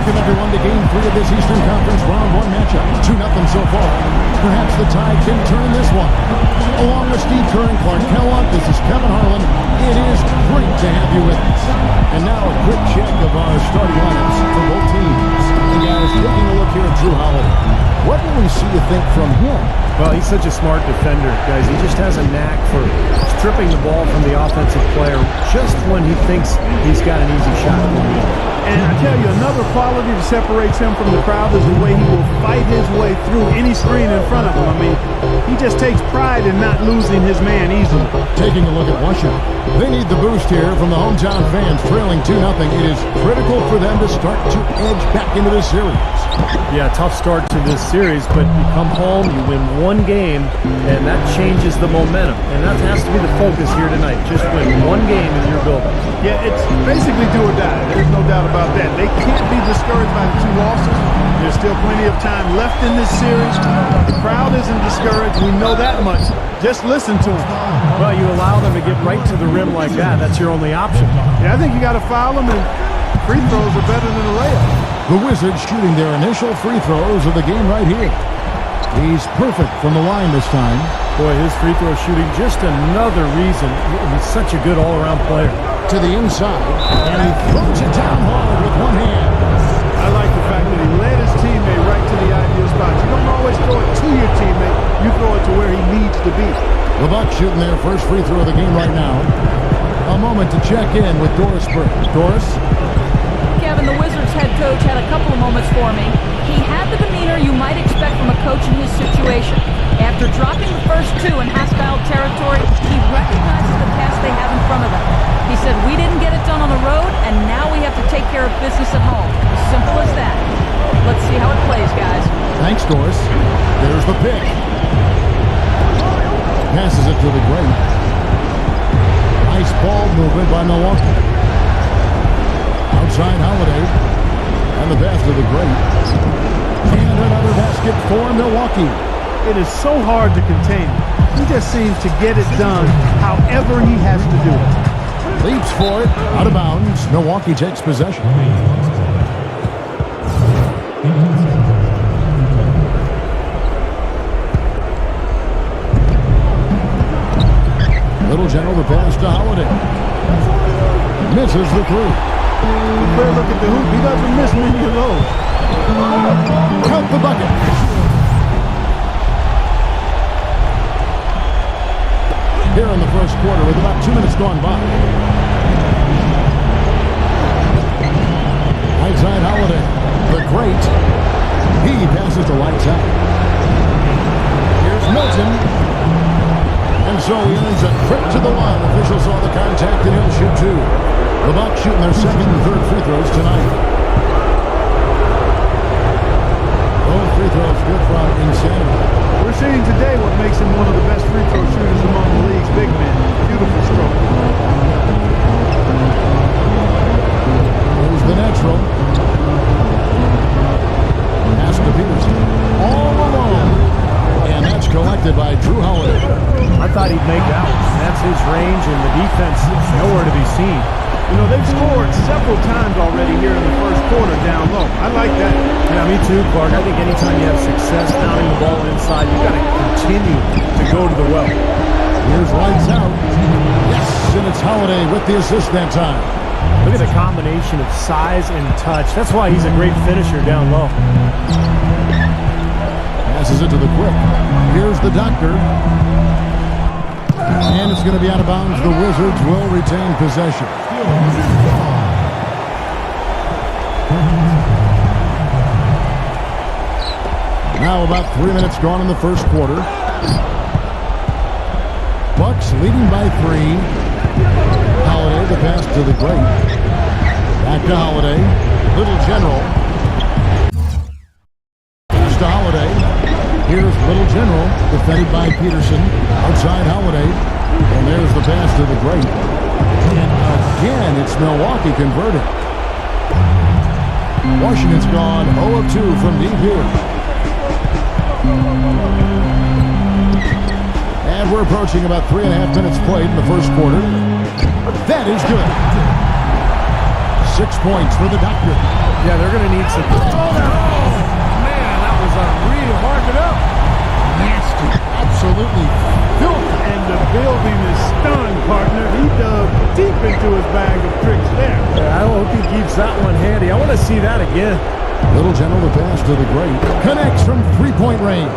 Welcome, everyone, to Game 3 of this Eastern Conference Round 1 matchup. 2-0 so far. Perhaps the tide can turn this one. Along with Steve Kerr and Clark Kellogg, this is Kevin Harlan. It is great to have you with us. And now a quick check of our starting lineups for both teams. And guys, taking a look here at Drew Holiday. What will we see you think from him? Well, he's such a smart defender, guys. He just has a knack for stripping the ball from the offensive player just when he thinks he's got an easy shot. And I tell you, another quality that separates him from the crowd is the way he will fight his way through any screen in front of him. I mean, he just takes pride in not losing his man easily. Taking a look at Washington. They need the boost here from the hometown fans, trailing 2-0. It is critical for them to start to edge back into this series. Yeah, tough start to this series, but you come home, you win one game, and that changes the momentum. And that has to be the focus here tonight. Just win one game in your building. Yeah, it's basically do or die. There's no doubt about that. They can't be discouraged by the 2 losses. There's still plenty of time left in this series. The crowd isn't discouraged. We know that much. Just listen to them. Well, you allow them to get right to the rim like that. That's your only option. Yeah, I think you got to foul them, and free throws are better than a layup. The Wizards shooting their initial free throws of the game right here. He's perfect from the line this time. Boy, his free throw shooting, just another reason. He's such a good all-around player. To the inside, and he throws it down hard with one hand. I like the fact that he led his teammate right to the ideal spot. You don't always throw it to your teammate. You throw it to where he needs to be. The Bucks shooting their first free throw of the game right now. A moment to check in with Doris Burke. Doris? Kevin, the Wizards head coach had a couple of moments for me. He had the demeanor you might expect from a coach in his situation. After dropping the first 2 in hostile territory, he recognizes the task they have in front of them. He said, we didn't get it done on the road, and now we have to take care of business at home. Simple as that. Let's see how it plays, guys. Thanks, Doris. There's the pick. Passes it to the great. Nice ball movement by Milwaukee. Outside Holiday. And the pass to the great. And another basket for Milwaukee. It is so hard to contain him. He just seems to get it done however he has to do it. Leaps for it. Out of bounds. Milwaukee takes possession. Little General the pass to Holiday. Misses the 3. Fair look at the hoop. He doesn't miss many of those. Count the bucket. Here in the first quarter with about 2 minutes gone by. Outside Holiday. The great. He passes to lights out. Here's Milton. And so he earns a trip to the line. Officials saw the contact and he'll shoot 2. The Bucks shooting their second and third free throws tonight. Both free throws good from Insanity. We're seeing today what makes him one of the best free throw shooters among the league's big men. Beautiful stroke. Here's the natural. Pass to Peterson. All alone. And that's collected by Drew Holiday. I thought he'd make out. That's his range, and the defense nowhere to be seen. You know, they've scored several times already here in the first quarter down low. I like that. Yeah, me too, Clark. I think anytime you have success pounding the ball inside, you've got to continue to go to the well. Here's lights out. Yes, and it's Holiday with the assist that time. Look at the combination of size and touch. That's why he's a great finisher down low. Passes it to the quick. Here's the doctor. And it's going to be out of bounds. The Wizards will retain possession. Now about 3 minutes gone in the first quarter. Bucks leading by 3. Holiday, the pass to the great. Back to Holiday. Little General. Pass to Holiday. Here's Little General, defended by Peterson. Outside Holiday. And there's the pass to the great. And again, it's Milwaukee converted. Washington's gone 0 of 2 from deep here. And we're approaching about 3.5 minutes played in the first quarter. That is good. 6 points for the Doctor. Yeah, they're going to need some. Oh, man, that was unreal. Mark it up. Nasty. Absolutely filthy. And the building is stunned, partner. He dug deep into his bag of tricks there. Yeah, I hope he keeps that one handy. I want to see that again. Little General, the pass to the Great. Connects from three-point range.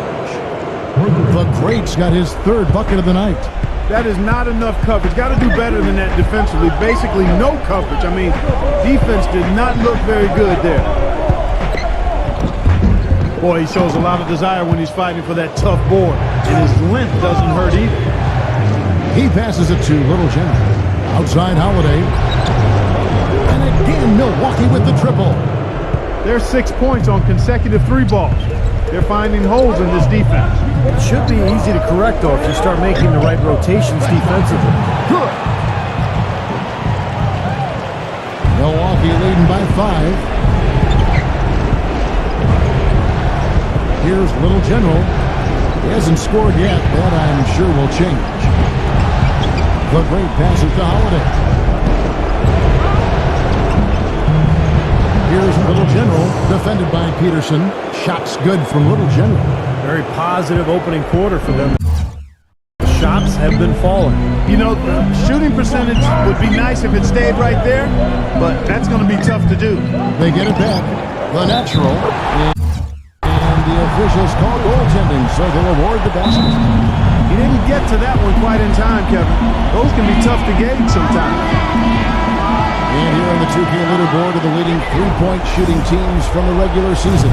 The Great's got his third bucket of the night. That is not enough coverage. Got to do better than that defensively. Basically no coverage. I mean, defense did not look very good there. Boy, he shows a lot of desire when he's fighting for that tough board. And his length doesn't hurt either. He passes it to Little General. Outside Holiday. And again, Milwaukee with the triple. There's 6 points on consecutive three balls. They're finding holes in this defense. It should be easy to correct, though, if you start making the right rotations defensively. Good. Milwaukee leading by 5. Here's Little General. He hasn't scored yet. That I'm sure will change. The Great passes to Holiday. Here's Little General, defended by Peterson. Shots good from Little General. Very positive opening quarter for them. Shots have been falling. You know, the shooting percentage would be nice if it stayed right there, but that's going to be tough to do. They get it back. The natural. And the officials call goaltending, so they'll award the basket. He didn't get to that one quite in time, Kevin. Those can be tough to gauge sometimes. And here on the 2K leaderboard are the leading three-point shooting teams from the regular season.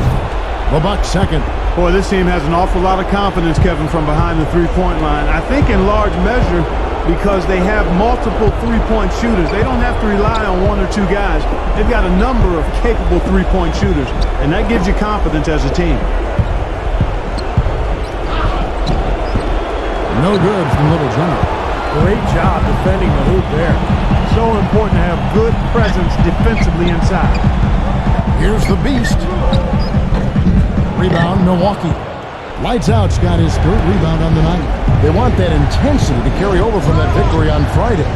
The Bucks second. Boy, this team has an awful lot of confidence, Kevin, from behind the three-point line. I think in large measure because they have multiple three-point shooters. They don't have to rely on one or two guys. They've got a number of capable three-point shooters, and that gives you confidence as a team. No good from Little General. Great job defending the hoop there. So important to have good presence defensively inside. Here's the Beast. Rebound, Milwaukee. Lights Out's got his third rebound on the night. They want that intensity to carry over from that victory on Friday.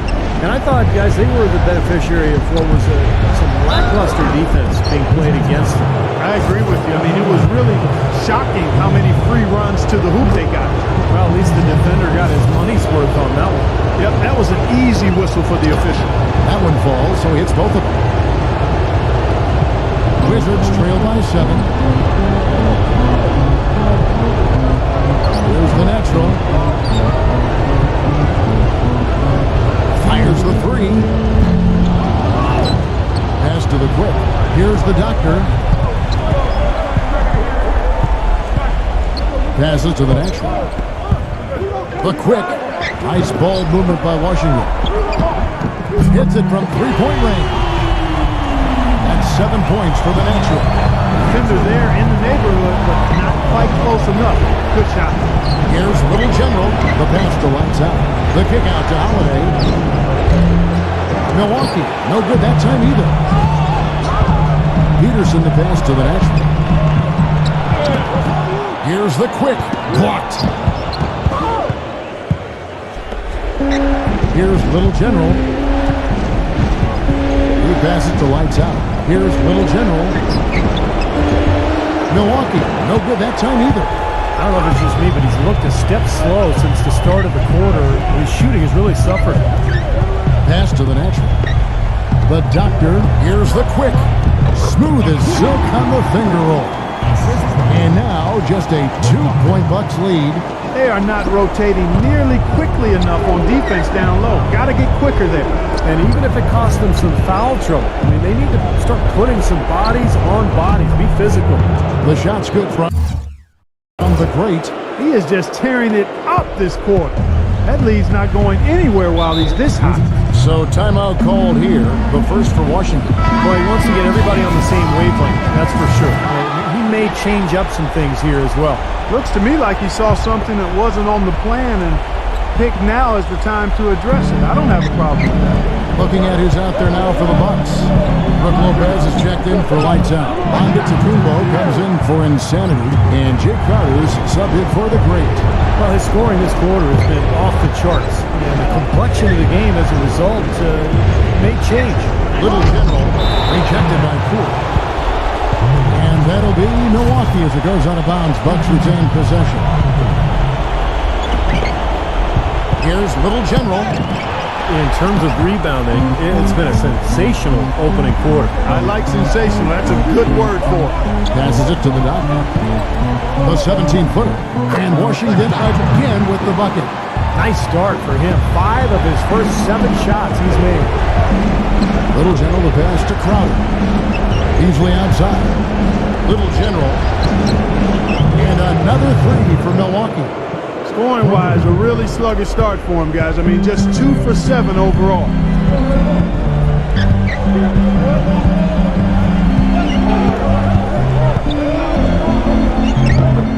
And I thought, guys, they were the beneficiary of what was some lackluster defense being played against them. I agree with you. I mean, it was really shocking how many free runs to the hoop they got. Well, at least the defender got his money's worth on that one. Yep, that was an easy whistle for the official. That one falls, so he hits both of them. Wizards trail by 7. Here's the natural. Fires the three. Pass to the Quick. Here's the Doctor. Passes to the natural. The Quick. Nice ball movement by Washington. Hits it from three-point range. That's 7 points for the natural. Defender there in the neighborhood, but not quite close enough. Good shot. Here's Little General. The pass to Lights Out. The kick out to Holiday. Milwaukee. No good that time either. Peterson the pass to the natural. Here's the Quick. Blocked. Here's Little General. He passes to Lights Out. Here's Little General. Milwaukee. No good that time either. I don't know if it's just me, but he's looked a step slow since the start of the quarter. His shooting has really suffered. Pass to the natural. The Doctor. Here's the Quick. Smooth as silk on the finger roll. And now just a 2-point Bucks lead. They are not rotating nearly quickly enough on defense down low. Got to get quicker there. And even if it costs them some foul trouble, I mean, they need to start putting some bodies on bodies. Be physical. The shot's good from the Great. He is just tearing it up this quarter. That lead's not going anywhere while he's this hot. So timeout called here, the first for Washington. Boy, he wants to get everybody on the same wavelength, that's for sure. He may change up some things here as well. Looks to me like he saw something that wasn't on the plan and picked now as the time to address it. I don't have a problem with that. Looking at who's out there now for the Bucks. Brook Lopez is checked in for Lights Out. Antetokounmpo comes in for Insanity. And Jake Crowder's subbed in for the Great. Well, his scoring this quarter has been off the charts. And the complexion of the game as a result may change. Little General rejected by 4. And that'll be Milwaukee as it goes out of bounds. Bucks retain possession. Here's Little General. In terms of rebounding, it's been a sensational opening quarter. I like sensational. That's a good word for it. Passes it to the dot. The 17-footer. And Washington again with the bucket. Nice start for him. 5 of his first 7 shots he's made. Little General the pass to Crowder. Easily outside. Little General. And another 3 for Milwaukee. Scoring-wise, a really sluggish start for him, guys. I mean, just 2 for 7 overall.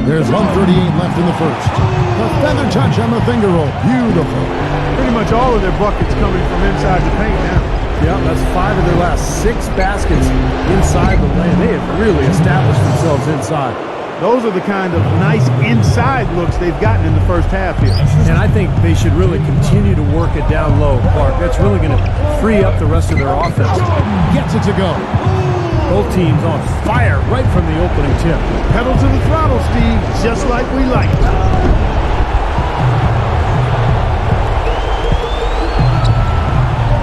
There's 1:38 left in the first. The feather touch on the finger roll. Beautiful. Pretty much all of their buckets coming from inside the paint now. Yeah, that's 5 of their last 6 baskets inside the lane. They have really established themselves inside. Those are the kind of nice inside looks they've gotten in the first half here. And I think they should really continue to work it down low, Clark. That's really going to free up the rest of their offense. Gets it to go. Both teams on fire right from the opening tip. Pedal to the throttle, Steve, just like we like it.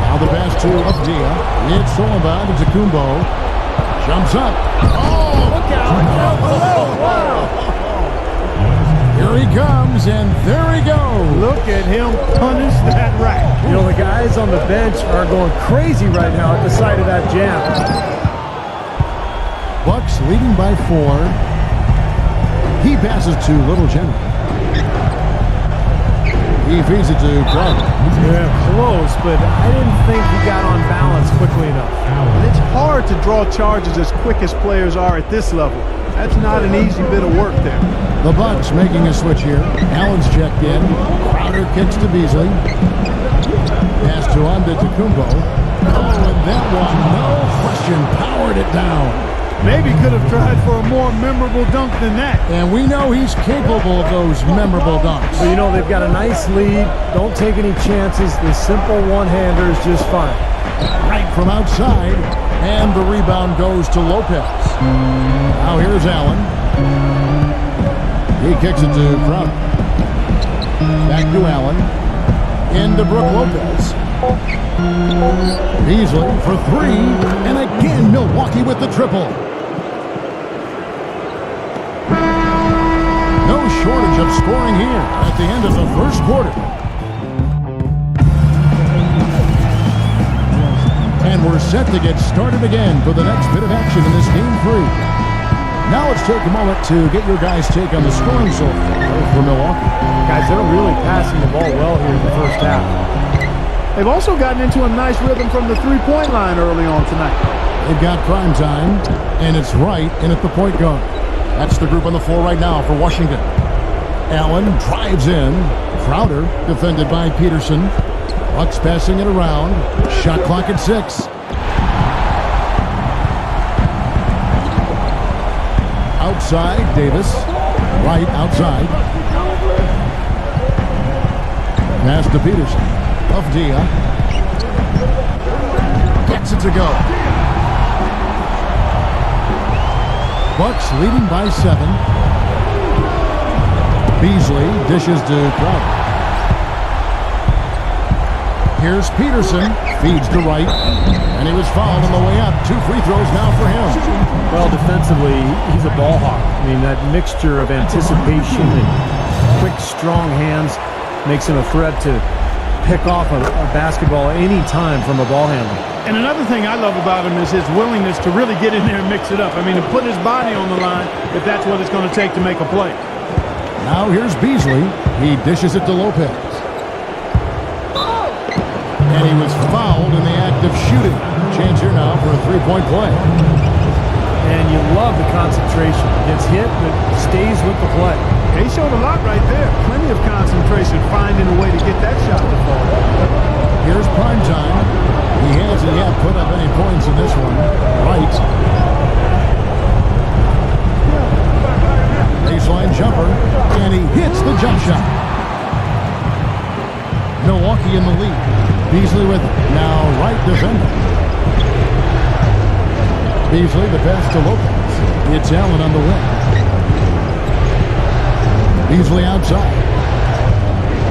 Now the pass to Abdia. It's Sullivan to Kumbo. Jumps up. Oh, look out. Here he comes, and there he goes. Look at him punish that rack. You know, the guys on the bench are going crazy right now at the sight of that jam. Bucks leading by 4. He passes to Little General. He feeds it to Crowder. Yeah, close, but I didn't think he got on balance quickly enough. And it's hard to draw charges as quick as players are at this level. That's not an easy bit of work there. The Bucks making a switch here. Allen's checked in. Crowder kicks to Beasley. Pass to Kumbo. Oh, and that one, no question, powered it down. Maybe could have tried for a more memorable dunk than that. And we know he's capable of those memorable dunks. But you know, they've got a nice lead. Don't take any chances. The simple one-hander is just fine. Right from outside, and the rebound goes to Lopez. Now here's Allen. He kicks it to Crowder. Back to Allen. Into Brook Lopez. Beasley for 3, and again Milwaukee with the triple. No shortage of scoring here at the end of the first quarter. And we're set to get started again for the next bit of action in this game 3. Now let's take a moment to get your guys' take on the scoring so far for Milwaukee. Guys, they're really passing the ball well here in the first half. They've also gotten into a nice rhythm from the three-point line early on tonight. They've got prime time, and it's right in at the point guard. That's the group on the floor right now for Washington. Allen drives in. Crowder defended by Peterson. Bucks passing it around. Shot clock at 6. Outside, Davis. Right outside. Pass to Peterson. Dia gets it to go. Bucks leading by 7. Beasley dishes to Crowder. Here's Peterson, feeds to Wright, and he was fouled on the way up. 2 free throws now for him. Well, defensively, he's a ball hawk. I mean, that mixture of anticipation and quick, strong hands makes him a threat to pick off a basketball any time from a ball handler. And another thing I love about him is his willingness to really get in there and mix it up. I mean, to put his body on the line if that's what it's going to take to make a play. Now here's Beasley. He dishes it to Lopez. And he was fouled in the act of shooting. Chance here now for a 3-point play. And you love the concentration. Gets hit, but stays with the play. He showed a lot right there. Plenty of concentration, finding a way to get that shot to fall. Here's prime time. He hasn't yet put up any points in this one. Right. Baseline jumper, and he hits the jump shot. Milwaukee in the lead. Beasley with it. Now Wright defending. Beasley, the pass to Lopez. It's Allen on the wing. Beasley outside.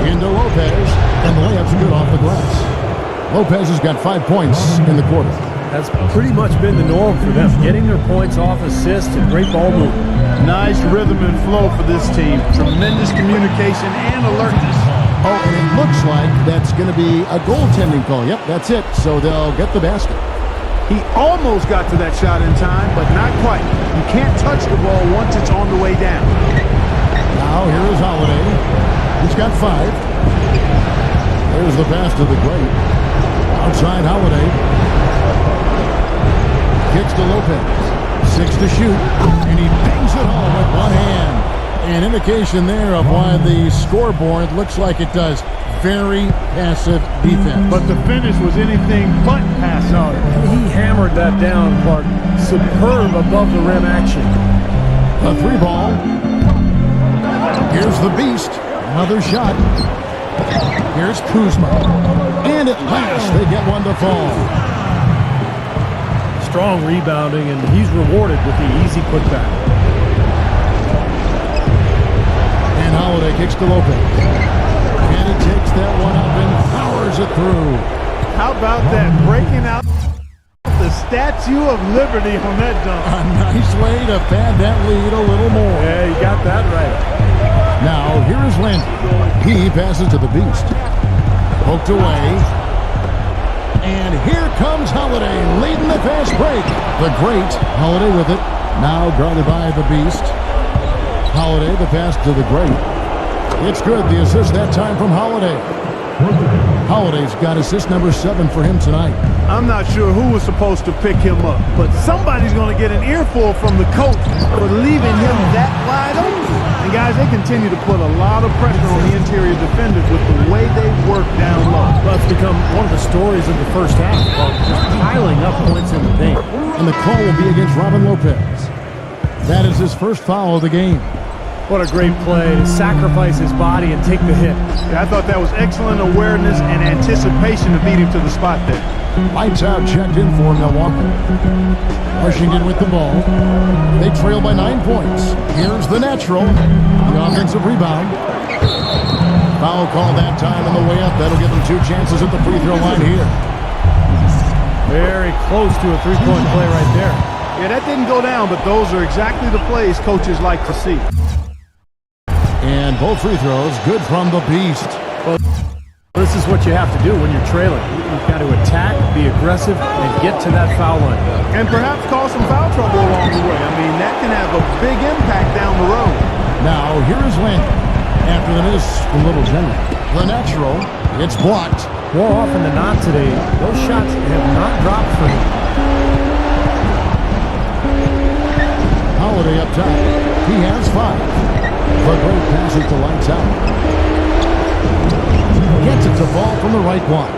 Into Lopez, and the layup's good off the glass. Lopez has got 5 points in the quarter. That's pretty much been the norm for them, getting their points off assists and great ball movement. Nice rhythm and flow for this team. Tremendous communication and alertness. Oh, and it looks like that's going to be a goaltending call. Yep, that's it. So they'll get the basket. He almost got to that shot in time, but not quite. You can't touch the ball once it's on the way down. Now here is Holiday. He's got 5. There's the pass to the great. Outside Holiday. Kicks to Lopez. 6 to shoot. And he bangs it home with one hand. An indication there of why the scoreboard looks like it does. Very passive defense. But the finish was anything but passive. No, he hammered that down, Clark. Superb above the rim action. A 3 ball. Here's the beast. Another shot. Here's Kuzma. And at last they get one to fall. Strong rebounding, and he's rewarded with the easy putback. And Holiday kicks to Lopez. And he takes that one up and powers it through. How about that? Breaking out the Statue of Liberty on that dunk. A nice way to pad that lead a little more. Yeah, you got that right. Now, here is Landry. He passes to the beast. Poked away. And here comes Holiday leading the fast break. The great Holiday with it. Now guarded by the beast. Holiday, the pass to the great. It's good. The assist that time from Holiday. Holiday's got assist number 7 for him tonight. I'm not sure who was supposed to pick him up, but somebody's going to get an earful from the coach for leaving him that wide open. And guys, they continue to put a lot of pressure on the interior defenders with the way they work down low. Well, it's become one of the stories of the first half, just piling up points in the paint. And the call will be against Robin Lopez. That is his first foul of the game. What a great play to sacrifice his body and take the hit. Yeah, I thought that was excellent awareness and anticipation to beat him to the spot there. Lights out checked in for Milwaukee. Washington with the ball. They trail by 9 points. Here's the natural. The offensive rebound. Foul call that time on the way up. That'll give them 2 chances at the free throw line here. Very close to a three-point play right there. Yeah, that didn't go down, but those are exactly the plays coaches like to see. And both free throws good from the beast. Well, this is what you have to do when you're trailing. You've got to attack, be aggressive, and get to that foul line. And perhaps cause some foul trouble along the way. I mean, that can have a big impact down the road. Now, here is Landry. After the miss from Little General. The natural, it's blocked. More often than not today, those shots have not dropped for him. Holiday up top. He has 5. The great pass it to lights out. Gets it to fall from the right block.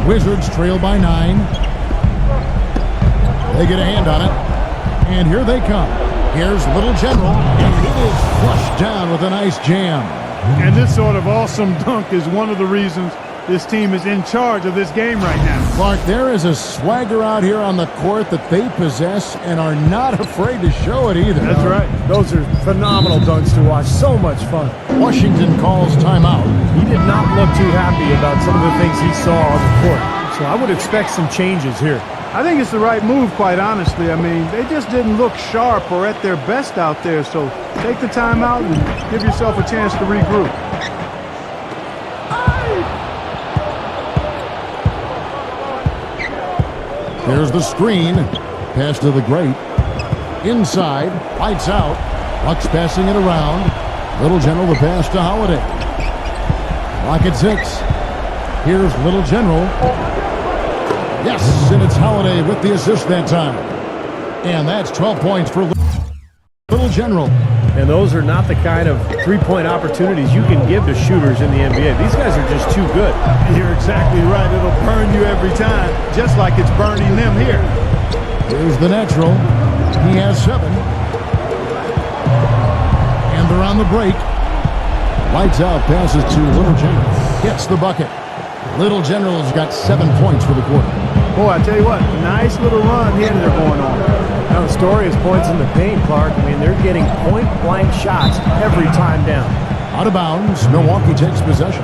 Wizards trail by 9. They get a hand on it. And here they come. Here's Little General. And it is flushed down with a nice jam. And this sort of awesome dunk is one of the reasons this team is in charge of this game right now. Clark, there is a swagger out here on the court that they possess and are not afraid to show it either. That's right. Those are phenomenal dunks to watch. So much fun. Washington calls timeout. He did not look too happy about some of the things he saw on the court. So I would expect some changes here. I think it's the right move, quite honestly. I mean, they just didn't look sharp or at their best out there. So take the timeout and give yourself a chance to regroup. There's the screen. Pass to the great. Inside. Lights out. Bucks passing it around. Little General the pass to Holiday. Clock at 6. Here's Little General. Yes, and it's Holiday with the assist that time. And that's 12 points for Little General. And those are not the kind of three-point opportunities you can give to shooters in the NBA. These guys are just too good. You're exactly right. It'll burn you every time, just like it's burning them here. Here's the natural. He has 7. And they're on the break. Lights out, passes to Little General. Gets the bucket. Little General has got 7 points for the quarter. Boy, I tell you what, nice little run here they're going on. Now the story is points in the paint, Clark. I mean, they're getting point-blank shots every time down. Out of bounds, Milwaukee takes possession.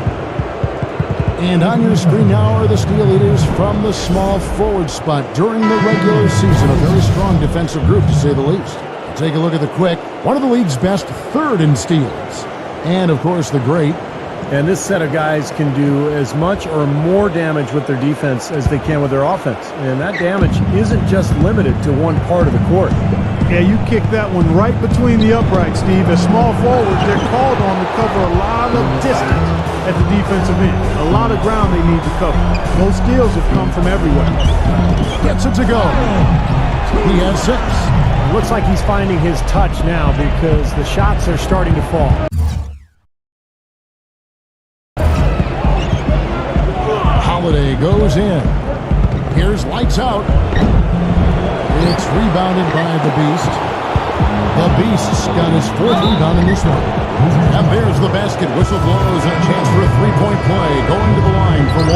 And on your screen now are the steal leaders from the small forward spot during the regular season. A very strong defensive group, to say the least. Take a look at the quick. One of the league's best, third in steals. And, of course, the great. And this set of guys can do as much or more damage with their defense as they can with their offense. And that damage isn't just limited to one part of the court. Yeah, you kick that one right between the uprights, Steve. As small forwards, they're called on to cover a lot of distance at the defensive end. A lot of ground they need to cover. Those steals have come from everywhere. Gets it to go. He has 6. It looks like he's finding his touch now because the shots are starting to fall. Holiday goes in. Here's lights out. It's rebounded by the Beast. The Beast's got his 4th rebound in this one. And there's the basket. Whistle blows and a chance for a 3-point play. Going to the line for 1.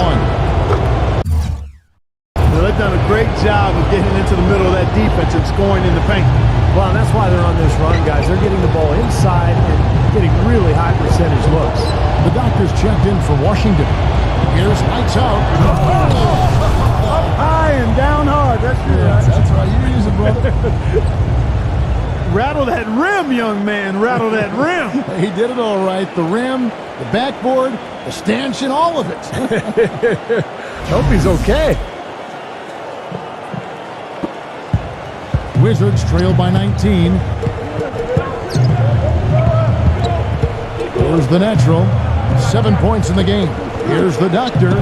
Well, they've done a great job of getting into the middle of that defense and scoring in the paint. Well, and that's why they're on this run, guys. They're getting the ball inside and getting really high percentage looks. The doctor's checked in for Washington. Here's lights out. Up high and down hard. That's right. That's right. You use it, brother. Rattle that rim, young man. Rattle that rim. He did it all right. The rim, the backboard, the stanchion, all of it. Hope he's okay. Wizards trail by 19. There's the natural. 7 points in the game. Here's the doctor.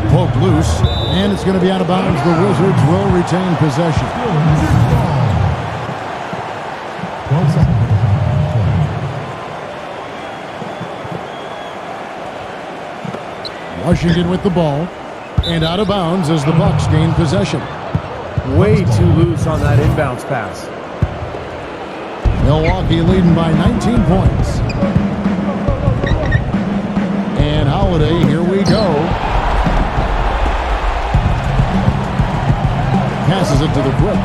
Poke loose. And it's going to be out of bounds. The Wizards will retain possession. Washington with the ball. And out of bounds as the Bucks gain possession. Way too loose on that inbounds pass. Milwaukee leading by 19 points. And Holiday, here we go. Passes it to the quick.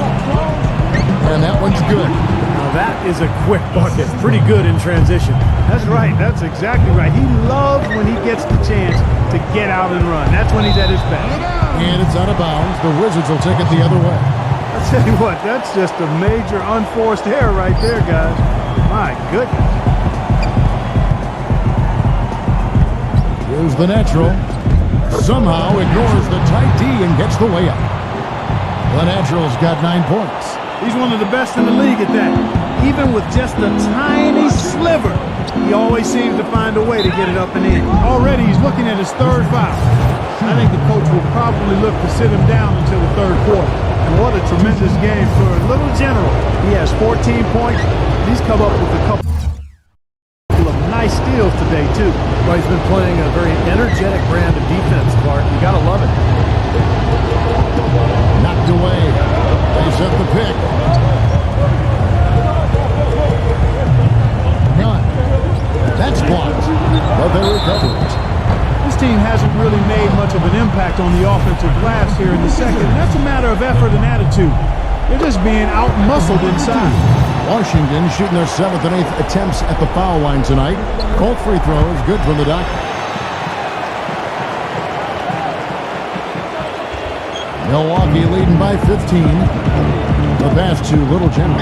And that one's good. Now that is a quick bucket. Pretty good in transition. That's right. That's exactly right. He loves when he gets the chance to get out and run. That's when he's at his best. And it's out of bounds. The Wizards will take it the other way. I tell you what, that's just a major unforced error right there, guys. My goodness. Here's the natural. Somehow ignores the tight D and gets the layup. The natural's got 9 points. He's one of the best in the league at that. Even with just a tiny sliver, he always seems to find a way to get it up and in. Already he's looking at his 3rd foul. I think the coach will probably look to sit him down until the 3rd quarter. And what a tremendous game for a little general. He has 14 points. He's come up with a couple of nice steals today, too. Well, he's been playing a very energetic brand of defense, Clark. You got to love it. Knocked away. They set the pick. None. That's blocked. But they recover it. This team hasn't really made much of an impact on the offensive glass here in the second. That's a matter of effort and attitude. They're just being out-muscled inside. Washington shooting their 7th and 8th attempts at the foul line tonight. Both free throws, good from the doctor. Milwaukee leading by 15. The pass to Little General.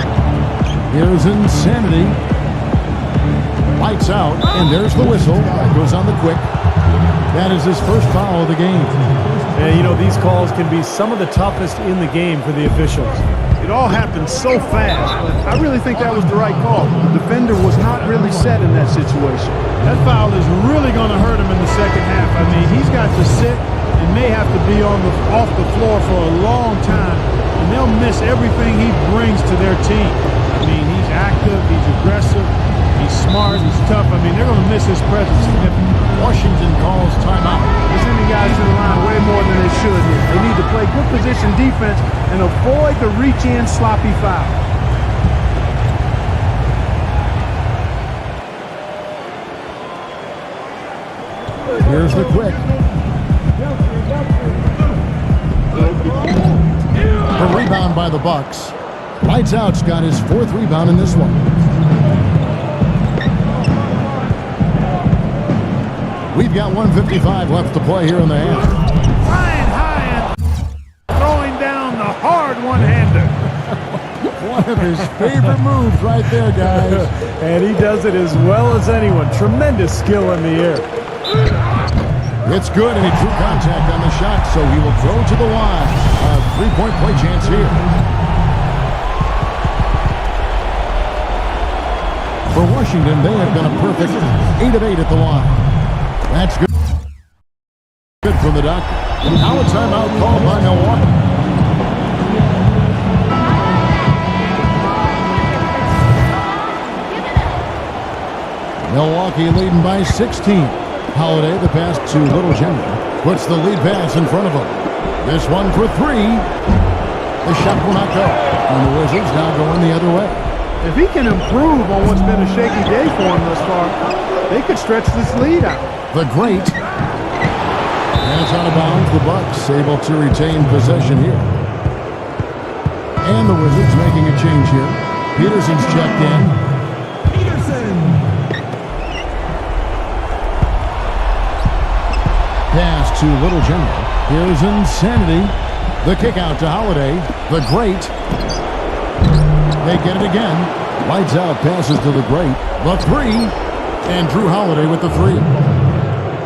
Here's Insanity. Lights out, and there's the whistle. That goes on the quick. That is his first foul of the game. And, you know, these calls can be some of the toughest in the game for the officials. It all happened so fast, but I really think that was the right call. The defender was not really set in that situation. That foul is really going to hurt him in the second half. I mean, he's got to sit and may have to be off the floor for a long time, and they'll miss everything he brings to their team. I mean, he's active, he's aggressive, he's smart, he's tough. I mean, they're going to miss his presence significantly. Washington calls timeout. They're sending guys to the line way more than they should here. They need to play good position defense and avoid the reach-in sloppy foul. Here's the quick. by the Bucks. Lights Out's got his 4th rebound in this one. We've got 1:55 left to play here in the half. Flying high and throwing down the hard one-hander. One of his favorite moves right there, guys. And he does it as well as anyone. Tremendous skill in the air. It's good, and he drew contact on the shot, so he will go to the line. A 3-point play chance here. For Washington, they have been a perfect 8 of 8 at the line. That's good. Good from the doctor. Now a timeout called by Milwaukee. Milwaukee leading by 16. Holiday, the pass to Little General, puts the lead pass in front of him. This one for 3. The shot will not go. And the Wizards now going the other way. If he can improve on what's been a shaky day for him thus far, they could stretch this lead out. The great. And it's out of bounds. The Bucks able to retain possession here. And the Wizards making a change here. Peterson's checked in. Pass to Little General. Here's Insanity. The kick out to Holiday. The great. They get it again. Lights Out passes to the great. The 3. And Drew Holiday with the 3.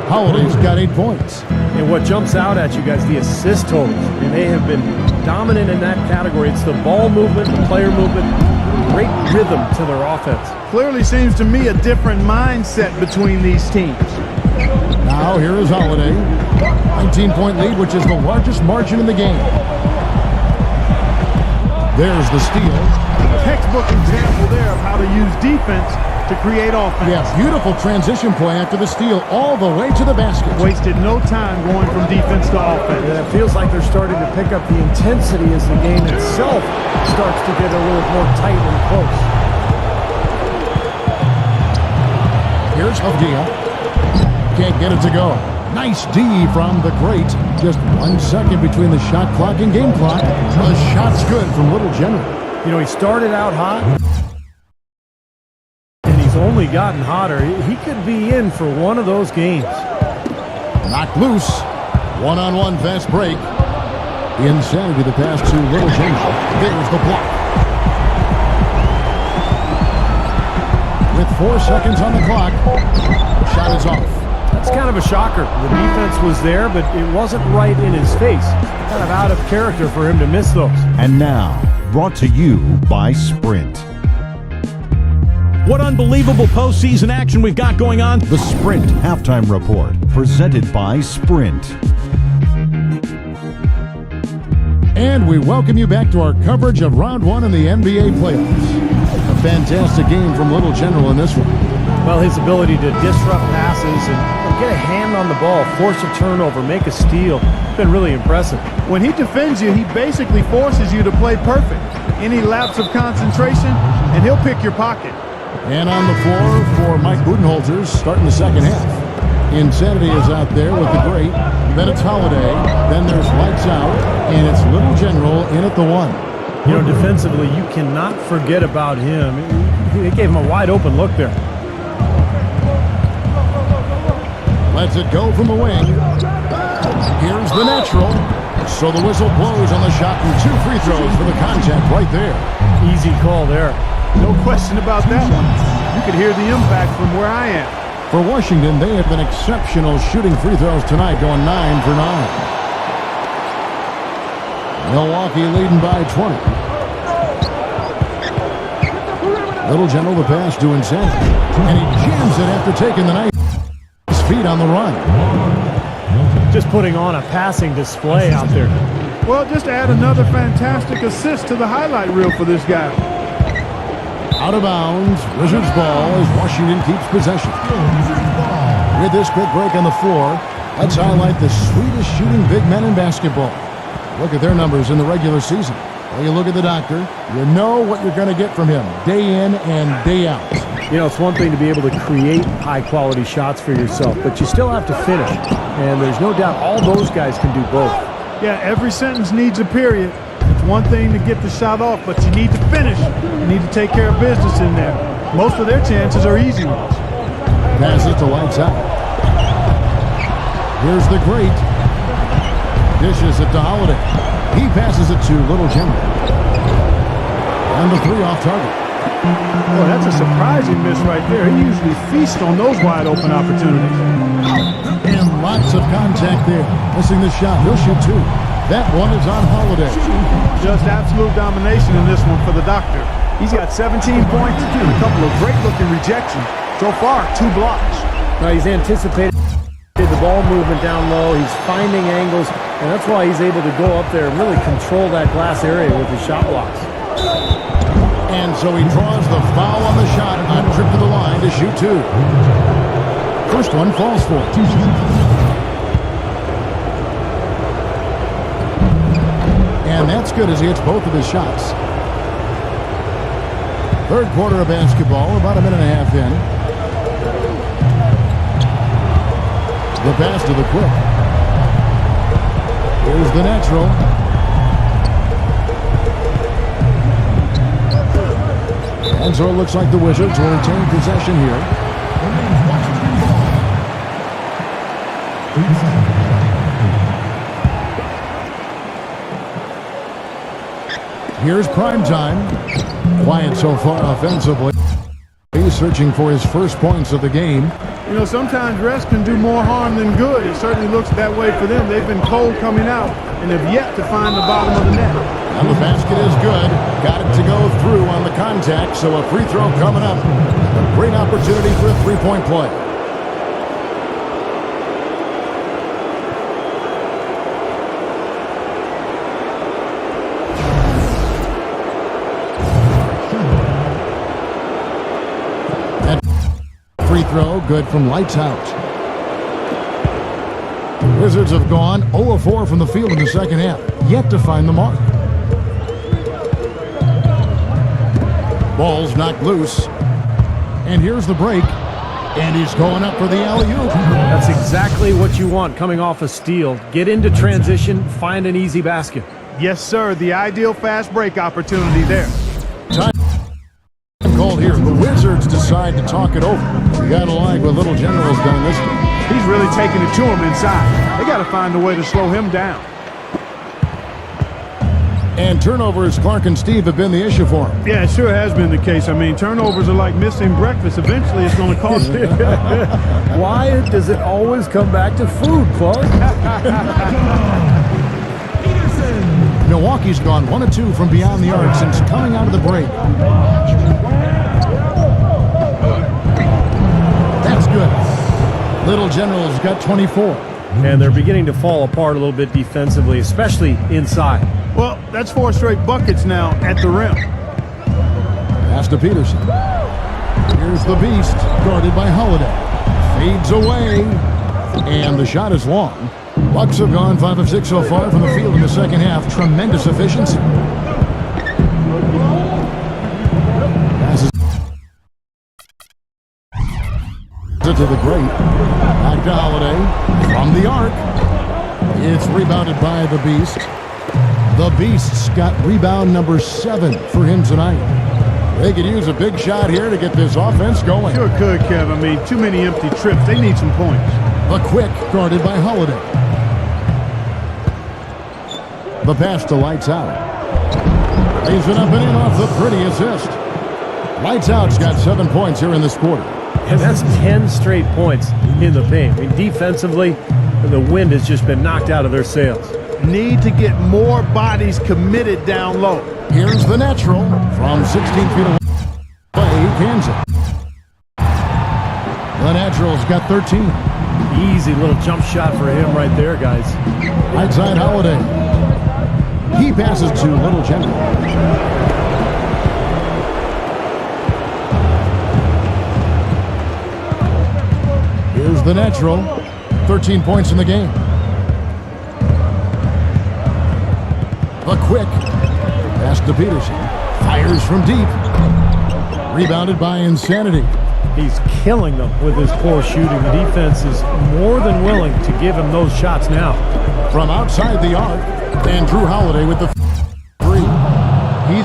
Holiday's got 8 points. And what jumps out at you guys, the assist totals. And they have been dominant in that category. It's the ball movement, the player movement, great rhythm to their offense. Clearly seems to me a different mindset between these teams. Now here is Holiday. 19-point lead, which is the largest margin in the game. There's the steal. Textbook example there of how to use defense to create offense. Yeah, beautiful transition play after the steal all the way to the basket. Wasted no time going from defense to offense. And it feels like they're starting to pick up the intensity as the game itself starts to get a little more tight and close. Here's Avdia. Can't get it to go. Nice D from the great. Just 1 second between the shot clock and game clock. The shot's good from Little General. You know, he started out hot, and he's only gotten hotter. He could be in for one of those games. Knocked loose. One-on-one fast break. Insanity, the pass to Little General. There's the block. With 4 seconds on the clock, shot is off. That's kind of a shocker. The defense was there, but it wasn't right in his face. Kind of out of character for him to miss those. And now, brought to you by Sprint. What unbelievable postseason action we've got going on. The Sprint Halftime Report, presented by Sprint. And we welcome you back to our coverage of Round 1 in the NBA playoffs. A fantastic game from Little General in this one. Well, his ability to disrupt passes and get a hand on the ball, force a turnover, make a steal, been really impressive. When he defends you, he basically forces you to play perfect. Any lapse of concentration, and he'll pick your pocket. And on the floor for Mike Budenholzer starting the second half. Insanity is out there with the great. Then it's Holiday. Then there's Lights Out. And it's Little General in at the 1. You know, defensively, you cannot forget about him. They gave him a wide open look there. Lets it go from the wing. Here's the natural. So the whistle blows on the shot and 2 free throws for the contact right there. Easy call there. No question about that one. You could hear the impact from where I am. For Washington, they have been exceptional shooting free throws tonight, going 9 for 9. Milwaukee leading by 20. Little General, the pass to Insanity. And he jams it after taking the nice feet on the run. Just putting on a passing display out there. Well, just add another fantastic assist to the highlight reel for this guy. Out of bounds, Wizards ball as Washington keeps possession. With this quick break on the floor, let's highlight the sweetest shooting big men in basketball. Look at their numbers in the regular season. Well, you look at the doctor, you know what you're going to get from him day in and day out. You know, it's one thing to be able to create high-quality shots for yourself, but you still have to finish. And there's no doubt all those guys can do both. Yeah, every sentence needs a period. It's one thing to get the shot off, but you need to finish. You need to take care of business in there. Most of their chances are easy ones. Passes to Lights Out. Here's the great. Dishes it to Holiday. He passes it to Little Jimmy. And the 3 off target. Boy, that's a surprising miss right there. He usually feasts on those wide open opportunities. And lots of contact there. Missing the shot. He'll shoot 2. That one is on Holiday. Just absolute domination in this one for the Doctor. He's got 17 points and a couple of great-looking rejections. So far, 2 blocks. Now he's anticipated the ball movement down low. He's finding angles, and that's why he's able to go up there and really control that glass area with his shot blocks. And so he draws the foul on the shot on trip to the line to shoot 2. First one falls for it. And that's good as he hits both of his shots. Third quarter of basketball, about a minute and a half in. The pass to the quick. Here's the natural. And so it looks like the Wizards will retain possession here. Here's prime time. Quiet so far offensively. He's searching for his first points of the game. You know, sometimes rest can do more harm than good. It certainly looks that way for them. They've been cold coming out and have yet to find the bottom of the net. And the basket is good. Got it to go through on the contact, so a free throw coming up. A great opportunity for a three-point play. Free throw, good from Lights Out. The Wizards have gone 0 of 4 from the field in the second half, yet to find the mark. Ball's knocked loose. And here's the break. And he's going up for the alley-oop. That's exactly what you want coming off a steal. Get into transition, find an easy basket. Yes, sir. The ideal fast break opportunity there. Time called here. The Wizards decide to talk it over. You gotta like what Little General's done this game. He's really taking it to him inside. They got to find a way to slow him down. And turnovers, Clark and Steve, have been the issue for him. Yeah, it sure has been the case. I mean, turnovers are like missing breakfast. Eventually, it's going to cost you. Why does it always come back to food, Clark? Milwaukee's gone 1 of 2 from beyond the arc since coming out of the break. That's good. Little General's got 24. And they're beginning to fall apart a little bit defensively, especially inside. Well, that's 4 straight buckets now at the rim. Pass to Peterson. Here's the Beast, guarded by Holiday. Fades away. And the shot is long. Bucks have gone 5 of 6 so far from the field in the second half. Tremendous efficiency. Passes it to the great. Back to Holiday. From the arc. It's rebounded by the Beast. The Beast's got rebound number 7 for him tonight. They could use a big shot here to get this offense going. Sure could, Kev. I mean, too many empty trips. They need some points. The quick, guarded by Holiday. The pass to Lights Out. Lays it up and in off the pretty assist. Lights Out's got 7 points here in this quarter. And that's 10 straight points in the paint. I mean, defensively, the wind has just been knocked out of their sails. Need to get more bodies committed down low. Here's the natural from 16 feet away. He cans it. The natural's got 13. Easy little jump shot for him right there, guys. Right side Holiday. He passes to Little General. Here's the natural. 13 points in the game. The quick. Pass to Peterson. Fires from deep. Rebounded by Insanity. He's killing them with his poor shooting. The defense is more than willing to give him those shots now. From outside the arc. And Drew Holiday with the 3.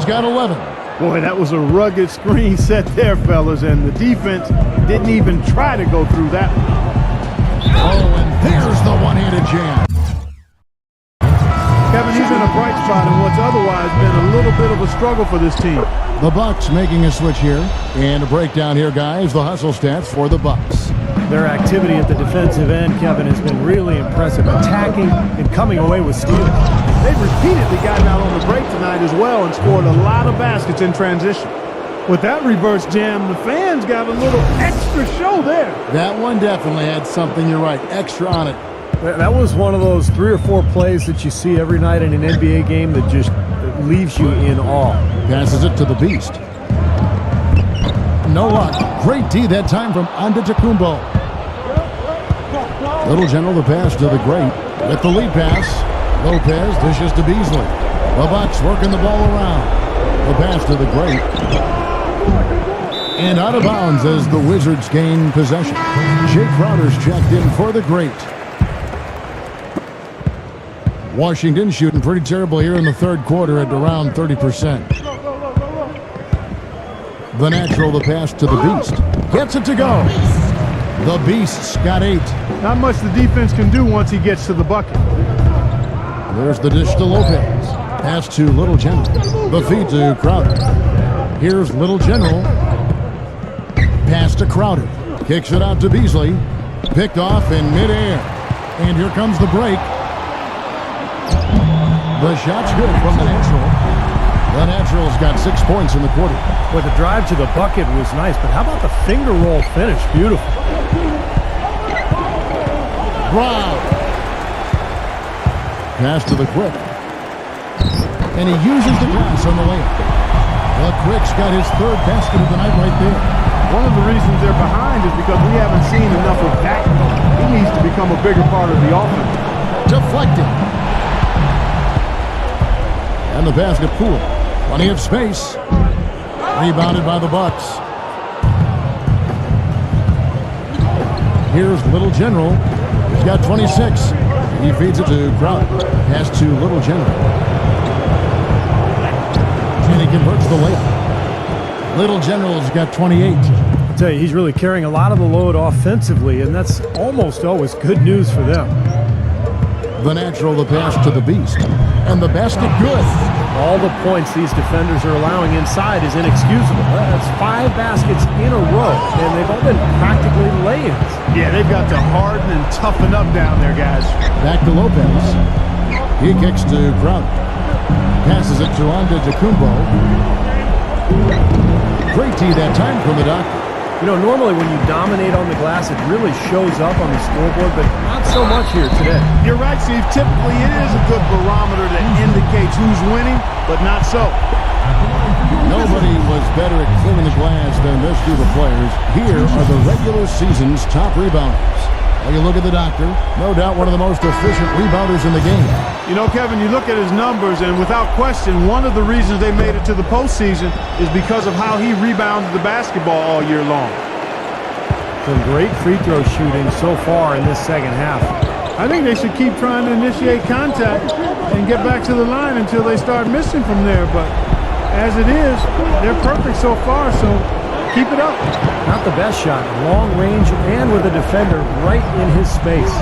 He's got 11. Boy, that was a rugged screen set there, fellas, and the defense didn't even try to go through that one. Oh, and there's the one-handed jam. Kevin, he's in a bright spot in what's otherwise been a little bit of a struggle for this team. The Bucks making a switch here. And a breakdown here, guys. The hustle stats for the Bucks. Their activity at the defensive end, Kevin, has been really impressive, attacking and coming away with steals. They've repeatedly gotten out on the break tonight as well and scored a lot of baskets in transition. With that reverse jam, the fans got a little extra show there. That one definitely had something, you're right, extra on it. That was one of those 3 or 4 plays that you see every night in an NBA game that just leaves you in awe. Passes it to the Beast. No luck. Great D that time from Antetokounmpo. Little General the pass to the Great. With the lead pass, Lopez dishes to Beasley. The Bucks working the ball around. The pass to the Great. And out of bounds as the Wizards gain possession. Jake Crowder's checked in for the Great. Washington shooting pretty terrible here in the third quarter at around 30%. The Natural, the pass to the Beast. Gets it to go. The Beast's got 8. Not much the defense can do once he gets to the bucket. There's the dish to Lopez. Pass to Little General. The feed to Crowder. Here's Little General. Pass to Crowder. Kicks it out to Beasley. Picked off in midair. And here comes the break. The shot's good from the Natural. The Natural's got 6 points in the quarter. Well, the drive to the bucket was nice, but how about the finger roll finish? Beautiful. Brown. Pass to the Quick. And he uses the glass on the layup. The Quick's got his 3rd basket of the night right there. One of the reasons they're behind is because we haven't seen enough of that. He needs to become a bigger part of the offense. Deflected. And the basket pool. Plenty of space. Rebounded by the Bucks. Here's Little General. He's got 26. He feeds it to Crowder. Pass to Little General. And he converts the layup. Little General's got 28. I'll tell you, he's really carrying a lot of the load offensively, and that's almost always good news for them. The Natural, the pass to the Beast. And the basket good. All the points these defenders are allowing inside is inexcusable. That's 5 baskets in a row, and they've all been practically lay-ins. Yeah, they've got to harden and toughen up down there, guys. Back to Lopez. He kicks to Crowder. Passes it to Antetokounmpo. Great tee that time from the Doctor. You know, normally when you dominate on the glass, it really shows up on the scoreboard, but not so much here today. You're right, Steve. Typically, it is a good barometer that indicates who's winning, but not so. Nobody was better at cleaning the glass than this group of players. Here are the regular season's top rebounders. Well, you look at the Doctor, no doubt one of the most efficient rebounders in the game. You know, Kevin, you look at his numbers, and without question, one of the reasons they made it to the postseason is because of how he rebounded the basketball all year long. Some great free throw shooting so far in this second half. I think they should keep trying to initiate contact and get back to the line until they start missing from there. But as it is, they're perfect so far, so keep it up. Not the best shot, long range and with a defender right in his space.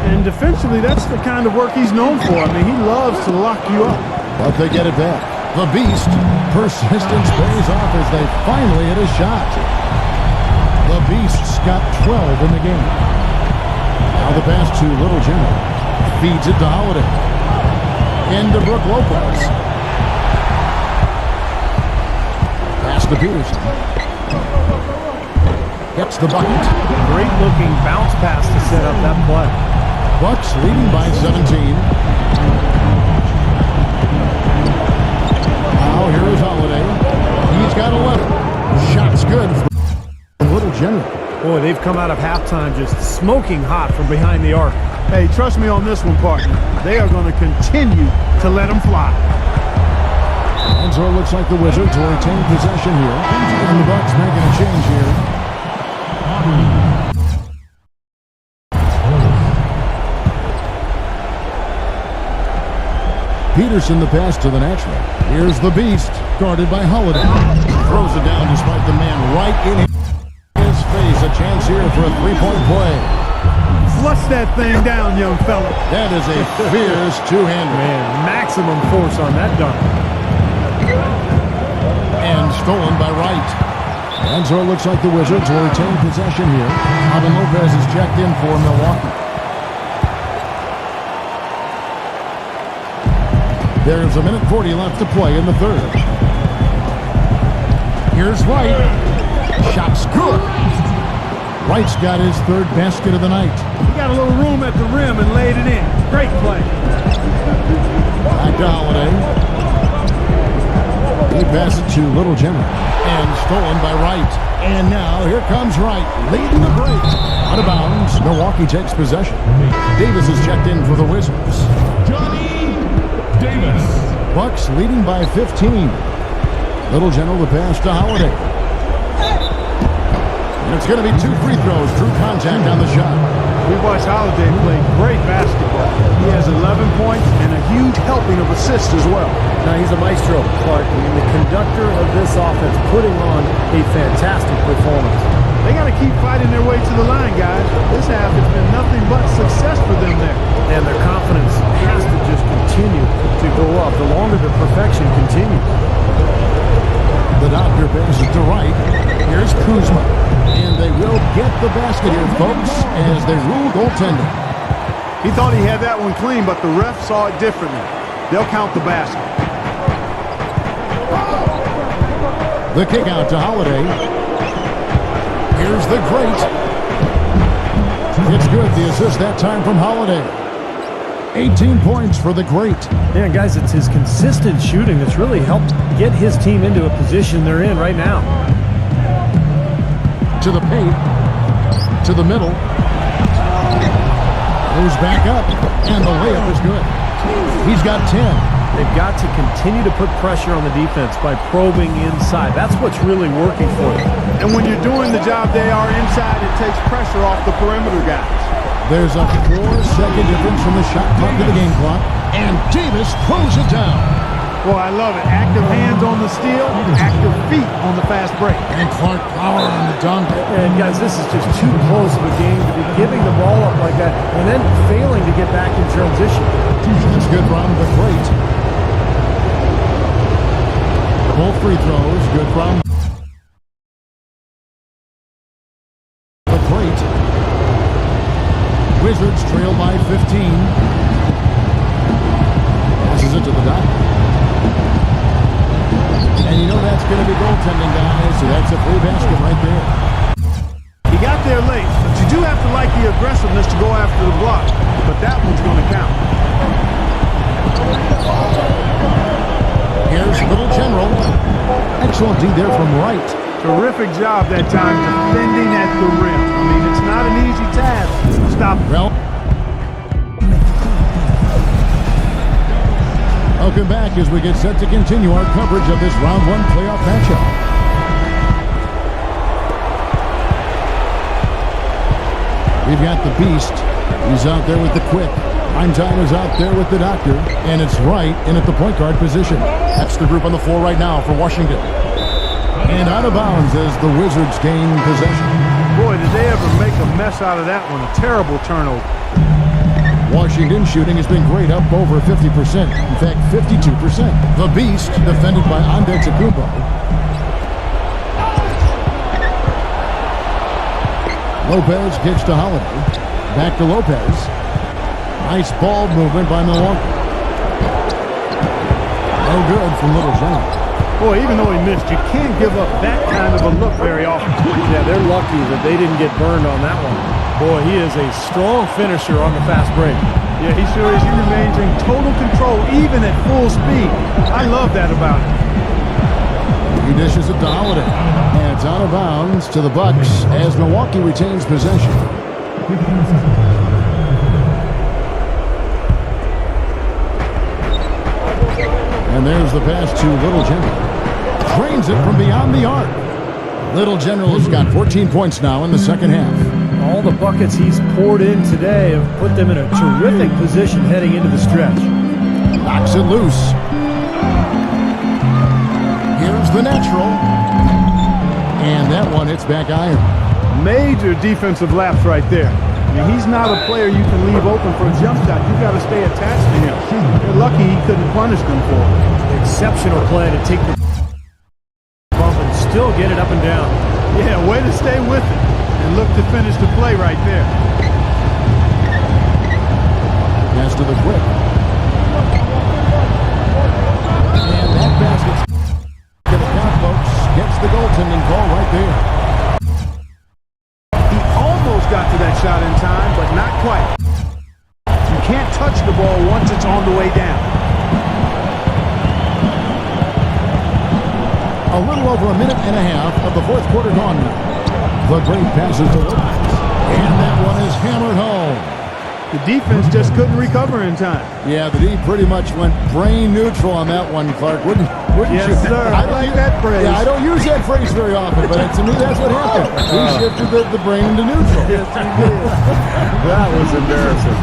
And defensively, that's the kind of work he's known for. I mean, he loves to lock you up. But they get it back. The Beast. Persistence pays off as they finally hit a shot. The Beast's got 12 in the game. Now the pass to Little General. Feeds it to Holiday. Into Brook Lopez. Pass to Peterson. Gets the bucket. Great looking bounce pass to set up that play. Bucks leading by 17. Now here is Holiday. He's got 11. Shot's good from Little General. Boy, they've come out of halftime just smoking hot from behind the arc. Hey, trust me on this one, partner. They are going to continue to let them fly. And so it looks like the Wizards will retain possession here. And the Bucks making a change here. Peterson the pass to the natural. Here's the beast, guarded by Holiday. Throws it down despite the man right in his face. A chance here for a three-point play. Flush that thing down, young fella. That is a fierce two-hander. Man, maximum force on that dunk. And stolen by Wright. And so it looks like the Wizards will retain possession here. Robin Lopez is checked in for Milwaukee. There's a minute 40 left to play in the third. Here's Wright. Shot's good. Wright's got his third basket of the night. He got a little room at the rim and laid it in. Great play. Back to Holiday. He passes it to Little General. And stolen by Wright. And now here comes Wright, leading the break. Out of bounds, Milwaukee takes possession. Davis is checked in for the Wizards. Johnny Davis. Bucks leading by 15. Little General the pass to Holiday. And it's going to be 2 free throws, true contact on the shot. We watched Holiday play great basketball. He has 11 points and a huge helping of assists as well. Now he's a maestro, Clark. I mean, the conductor of this offense, putting on a fantastic performance. They got to keep fighting their way to the line, guys. This half has been nothing but success for them there. And their confidence has to just continue to go up the longer the perfection continues. The doctor passes to Wright. Here's Kuzma. And they will get the basket here, folks, as they rule goaltending. He thought he had that one clean, but the ref saw it differently. They'll count the basket. The kick out to Holiday. Here's the great. It's good. The assist that time from Holiday. 18 points for the great. Yeah, guys, it's his consistent shooting that's really helped get his team into a position they're in right now. To the paint. To the middle. Moves back up. And the layup is good. He's got 10. They've got to continue to put pressure on the defense by probing inside. That's what's really working for them. And when you're doing the job they are inside, it takes pressure off the perimeter guys. There's a 4-second difference from the shot clock to the game clock. And Davis throws it down. Boy, I love it. Active hands on the steal, active feet on the fast break. And Clark power on the dunk. And guys, this is just too close of a game to be giving the ball up like that and then failing to get back in transition. That's good from the great. Both free throws, good from the great. Wizards trail by 15. Passes it to the dot. And you know that's going to be goaltending, guys, so that's a free basket right there. He got there late, but you do have to like the aggressiveness to go after the block. But that one's going to count. Here's Little General. Excellent D there from Wright. Terrific job that time defending at the rim. I mean, it's not an easy task. Stop. Well, welcome back as we get set to continue our coverage of this round 1 playoff matchup. We've got the Beast. He's out there with the quick. Time is out there with the doctor, and it's Wright in at the point guard position. That's the group on the floor right now for Washington. And out of bounds as the Wizards gain possession. Boy, did they ever make a mess out of that one. A terrible turnover. Washington shooting has been great, up over 50%. In fact, 52%. The Beast, defended by Antetokounmpo. Lopez gives to Holiday. Back to Lopez. Nice ball movement by Milwaukee. No good from Little General. Boy, even though he missed, you can't give up that kind of a look very often. Yeah, they're lucky that they didn't get burned on that one. Boy, he is a strong finisher on the fast break. Yeah, he sure is. He remains in total control, even at full speed. I love that about him. He dishes it to Holiday. And it's out of bounds to the Bucks as Milwaukee retains possession. And there's the pass to Little General. Drains it from beyond the arc. Little General has got 14 points now in the second half. All the buckets he's poured in today have put them in a terrific position heading into the stretch. Knocks it loose. Here's the natural. And that one hits back iron. Major defensive lapse right there. I mean, he's not a player you can leave open for a jump shot. You got to stay attached to him. They're lucky he couldn't punish them for it. Exceptional play to take the bump and still get it up and down. Yeah, way to stay with it and look to finish the play right there. Pass to the quick. And that basket's to the count, folks. Gets the goaltending call right there. He almost got to that shot in time, but not quite. You can't touch the ball once it's on the way down. A little over a minute and a half of the fourth quarter gone now. The great passes to Lopez. And that one is hammered home. The defense just couldn't recover in time. Yeah, the D pretty much went brain neutral on that one, Clark. Wouldn't Yes, you? sir. I like that phrase. Yeah, I don't use that phrase very often, but to me that's what happened. He shifted the brain into neutral. Yes, he did. That was embarrassing.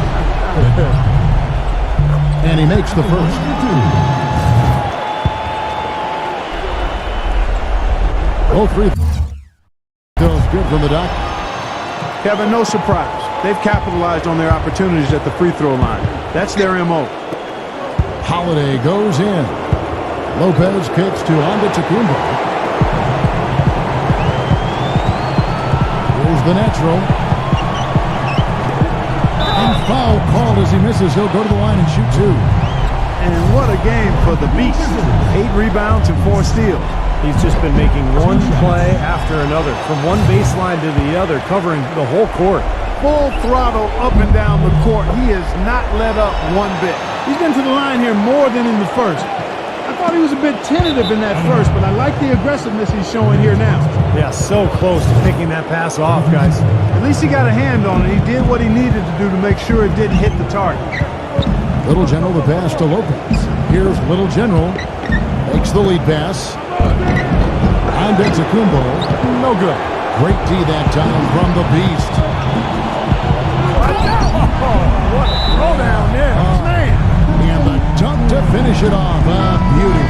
And he makes the first. All three feels good from the doctor. Kevin, no surprise. They've capitalized on their opportunities at the free throw line. That's their MO. Holiday goes in. Lopez kicks to Antetokounmpo. Here's the natural. And foul called as he misses. He'll go to the line and shoot two. And what a game for the Beast. 8 rebounds and 4 steals. He's just been making one play after another, from one baseline to the other, covering the whole court. Full throttle up and down the court. He has not let up one bit. He's been to the line here more than in the first. I thought he was a bit tentative in that first, but I like the aggressiveness he's showing here now. Yeah, so close to picking that pass off, guys. At least he got a hand on it. He did what he needed to do to make sure it didn't hit the target. Little General the pass to Lopez. Here's Little General. Makes the lead pass. Antetokounmpo. No good. Great D that time from the Beast. What a throwdown there. Man. And the dunk to finish it off. Beauty.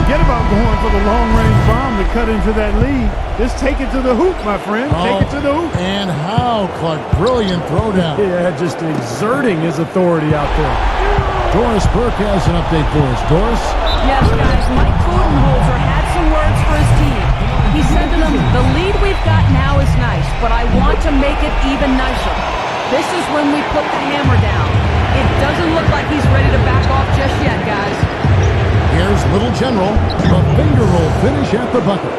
Forget about going for the long-range bomb to cut into that lead. Just take it to the hoop, my friend. Take it to the hoop. And how, Clark. Brilliant throwdown. Yeah, just exerting his authority out there. Doris Burke has an update for us. Doris? Yes, guys, Mike Budenholzer had some words for his team. He said to them, the lead we've got now is nice, but I want to make it even nicer. This is when we put the hammer down. It doesn't look like he's ready to back off just yet, guys. Here's Little General. The finger roll finish at the bucket.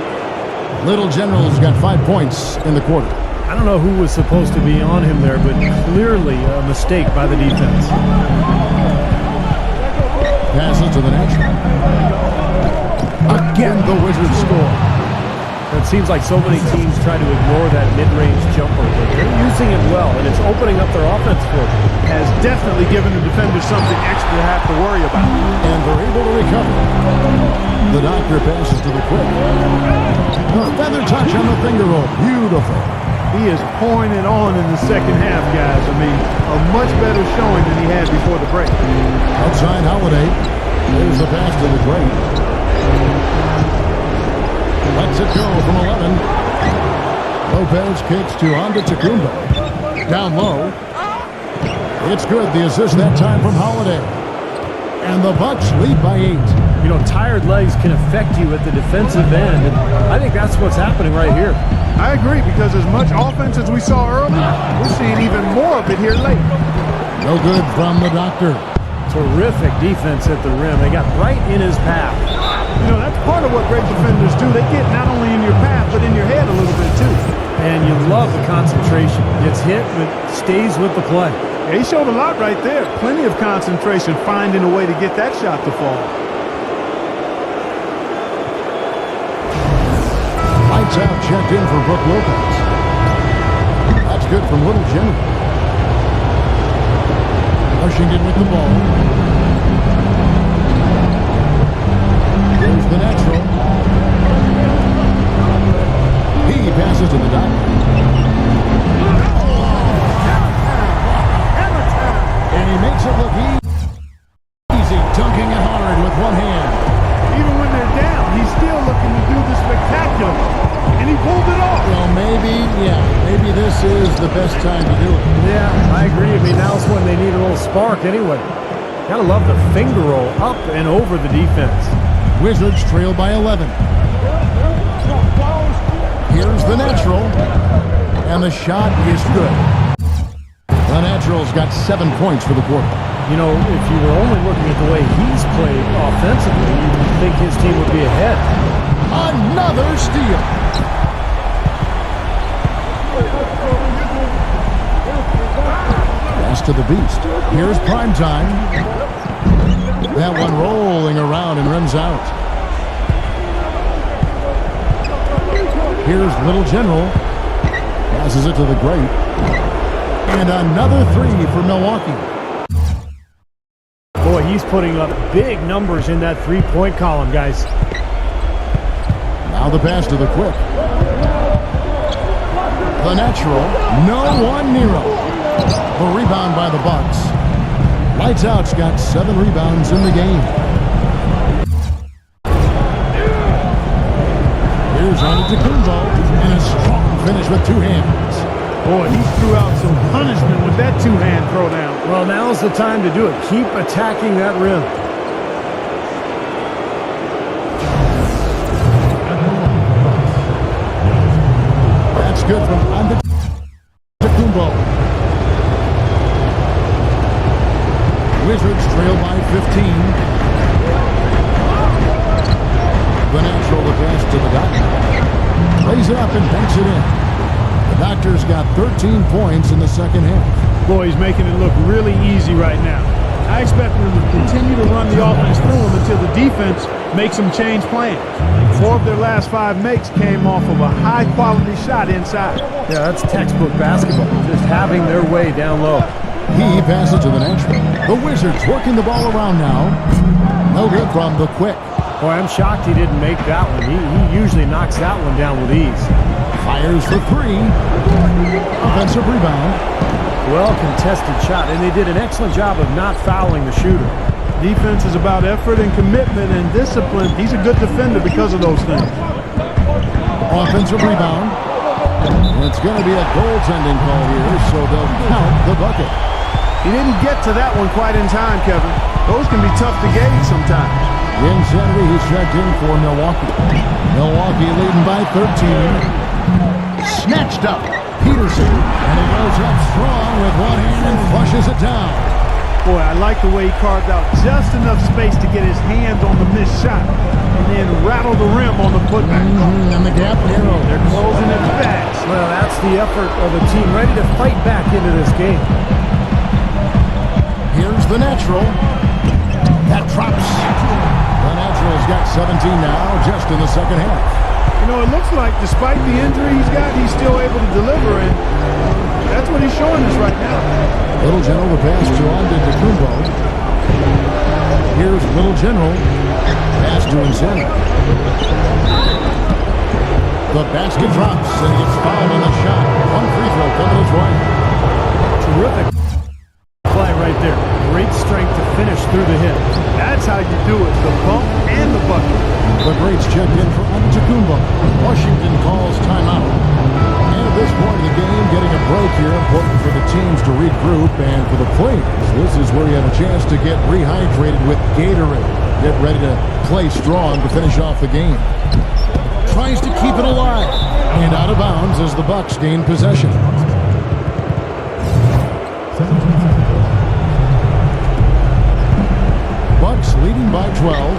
Little General's got 5 points in the quarter. I don't know who was supposed to be on him there, but clearly a mistake by the defense. Passes to the natural. Again, the Wizards score. It seems like so many teams try to ignore that mid-range jumper, but they're using it well, and it's opening up their offense for them. Has definitely given the defender something extra to have to worry about. And they're able to recover. The doctor passes to the quick. A feather touch on the finger roll. Beautiful. He is pouring it on in the second half, guys. I mean, a much better showing than he had before the break. Outside Holiday. There's the pass to the great. Lets it go from 11. Lopez kicks to Antetokounmpo. Down low. It's good. The assist that time from Holiday. And the Bucks lead by 8. You know, tired legs can affect you at the defensive end, and I think that's what's happening right here. I agree, because as much offense as we saw early, we're seeing even more of it here late. No good from the doctor. Terrific defense at the rim. They got right in his path. You know, that's part of what great defenders do. They get not only in your path, but in your head a little bit, too. And you love the concentration. Gets hit, but stays with the play. Yeah, he showed a lot right there. Plenty of concentration, finding a way to get that shot to fall. Lights out, checked in for Brook Lopez. That's good from Little General. Washington with the ball. Here's the natural. He passes to the doctor. And he makes it look easy. Dunking spectacular. And he pulled it off. Well, maybe this is the best time to do it. Yeah, I agree. I mean, now's when they need a little spark anyway. Gotta love the finger roll up and over the defense. Wizards trail by 11. Here's the natural. And the shot is good. The natural's got 7 points for the quarter. You know, if you were only looking at the way he's played offensively, you'd think his team would be ahead. Another steal. Pass to the beast. Here's prime time. That one rolling around and rims out. Here's Little General. Passes it to the great. And another three for Milwaukee. Boy, he's putting up big numbers in that three-point column, guys. Now the pass to the quick. The natural. No one near him. A rebound by the Bucks. Lights Out's got 7 rebounds in the game. Here's Antetokounmpo and a strong finish with 2 hands. Boy, he threw out some punishment with that two-hand throwdown. Well, now's the time to do it. Keep attacking that rim. That's good from Antetokounmpo. Wizards trail by 15. The natural, the pass to the Doctor. Lays it up and banks it in. The Doctor's got 13 points in the second half. Boy, he's making it look really easy right now. I expect them to continue to run the offense through him until the defense makes them change plans. 4 of their last 5 makes came off of a high-quality shot inside. Yeah, that's textbook basketball. Just having their way down low. He passes to the natural. The Wizards working the ball around now. No good from the quick. Boy, I'm shocked he didn't make that one. He usually knocks that one down with ease. Fires for 3. Offensive rebound. Well contested shot, and they did an excellent job of not fouling the shooter. Defense is about effort and commitment and discipline. He's a good defender because of those things. Offensive rebound. It's going to be a goaltending call here, so they'll count the bucket. He didn't get to that one quite in time, Kevin. Those can be tough to gauge sometimes. Insanity, he's checked in for Milwaukee. Milwaukee leading by 13. Snatched up. Peterson. And he goes up strong with one hand and flushes it down. Boy, I like the way he carved out just enough space to get his hand on the missed shot and then rattle the rim on the putback. And the gap narrows. They're closing it fast. Well, that's the effort of a team ready to fight back into this game. Here's the natural. That drops. The natural's got 17 now, just in the second half. You know, it looks like despite the injury he's got, he's still able to deliver, and that's what he's showing us right now. Little General, the pass to Antetokounmpo. Here's Little General. Pass to Insanity. The basket drops, and gets fouled on the shot. One free throw coming his way. Terrific play right there. Great strength to finish through the hit. That's how you do it, the bump and the bucket. The greats checked in for Antetokounmpo. Washington calls timeout. And at this point in the game, getting a break here, important for the teams to regroup, and for the players, this is where you have a chance to get rehydrated with Gatorade. Get ready to play strong to finish off the game. Tries to keep it alive, and out of bounds as the Bucks gain possession. Bucks leading by 12.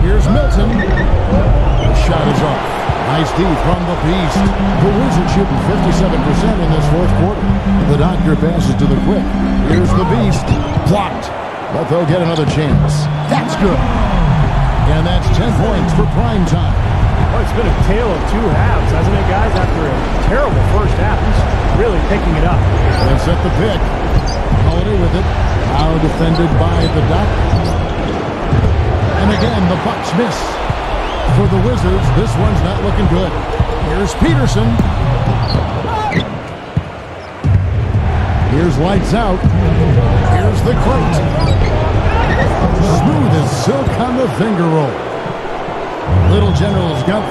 Here's Milton. The shot is off. Nice D from the beast. The Wizards shooting 57% in this fourth quarter. The Doctor passes to the quick. Here's the beast. Blocked. But they'll get another chance. That's good. And that's 10 points for prime time. Well, it's been a tale of 2 halves, hasn't it, guys? After a terrible first half, he's really picking it up. They set the pick. Holiday with it. Now defended by the Doctor. And again, the Bucks miss. For the Wizards, this one's not looking good. Here's Peterson. Here's Lights Out. Here's the crate. Smooth as silk on the finger roll. Little General's got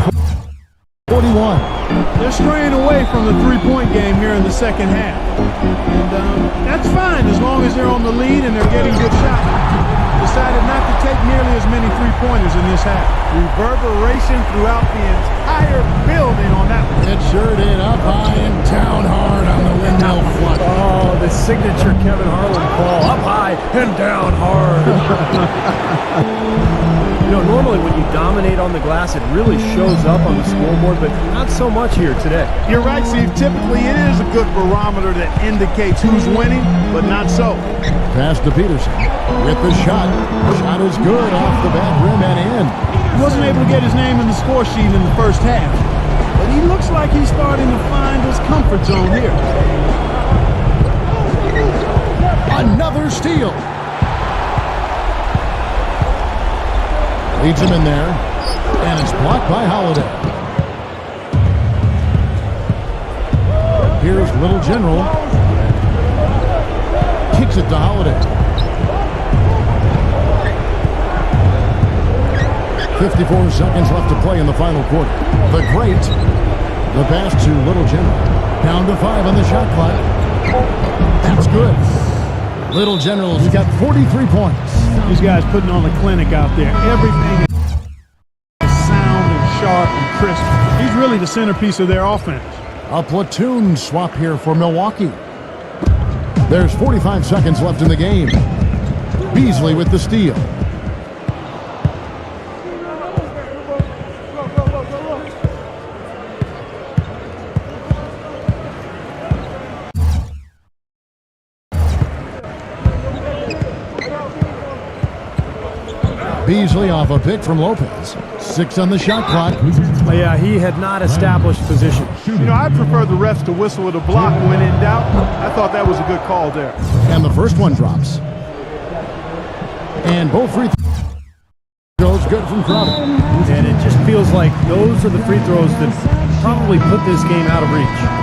41. They're straying away from the three-point game here in the second half. And that's fine as long as they're on the lead and they're getting good shots. Decided not to take nearly as many three-pointers in this half. Reverberation throughout the entire building on that one. It sure did. Up high and down hard on the windmill flush. Oh, the signature Kevin Harlan call. Up high and down hard. You know, normally when you dominate on the glass, it really shows up on the scoreboard, but not so much here today. You're right, Steve. Typically, it is a good barometer that indicates who's winning, but not so. Pass to Peterson with the shot. Shot is good off the back rim and in. He wasn't able to get his name in the score sheet in the first half, but he looks like he's starting to find his comfort zone here. Another steal. Leads him in there, and it's blocked by Holiday. Here's Little General. Kicks it to Holiday. 54 seconds left to play in the final quarter. The great. The pass to Little General. Down to 5 on the shot clock. That's good. Little General's got 43 points. These guys putting on a clinic out there. Everything is sound and sharp and crisp. He's really the centerpiece of their offense. A platoon swap here for Milwaukee. There's 45 seconds left in the game. Beasley with the steal. Beasley off a pick from Lopez. 6 on the shot clock. Yeah, he had not established position. You know, I prefer the refs to whistle with a block when in doubt. I thought that was a good call there. And the first one drops. And both free throws good from Crowder. And it just feels like those are the free throws that probably put this game out of reach.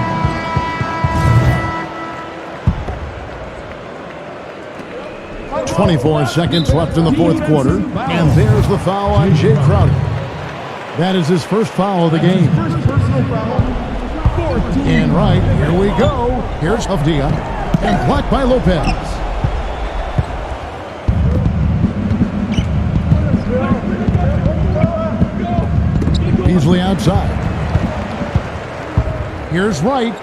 24 seconds left in the fourth quarter. And there's the foul on Jay Crowder. That is his first foul of the game. And right, here we go. Here's Avdia. And blocked by Lopez. Beasley outside. Here's Wright.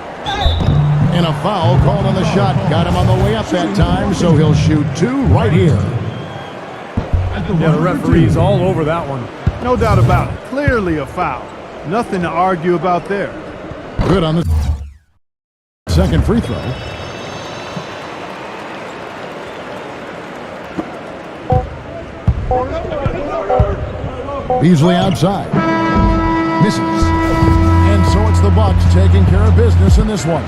And a foul called on the shot. Got him on the way up that time, so he'll shoot 2 right here. Yeah, the referee's all over that one. No doubt about it. Clearly a foul. Nothing to argue about there. Good on the second free throw. Beasley outside. Misses. And so it's the Bucks taking care of business in this one.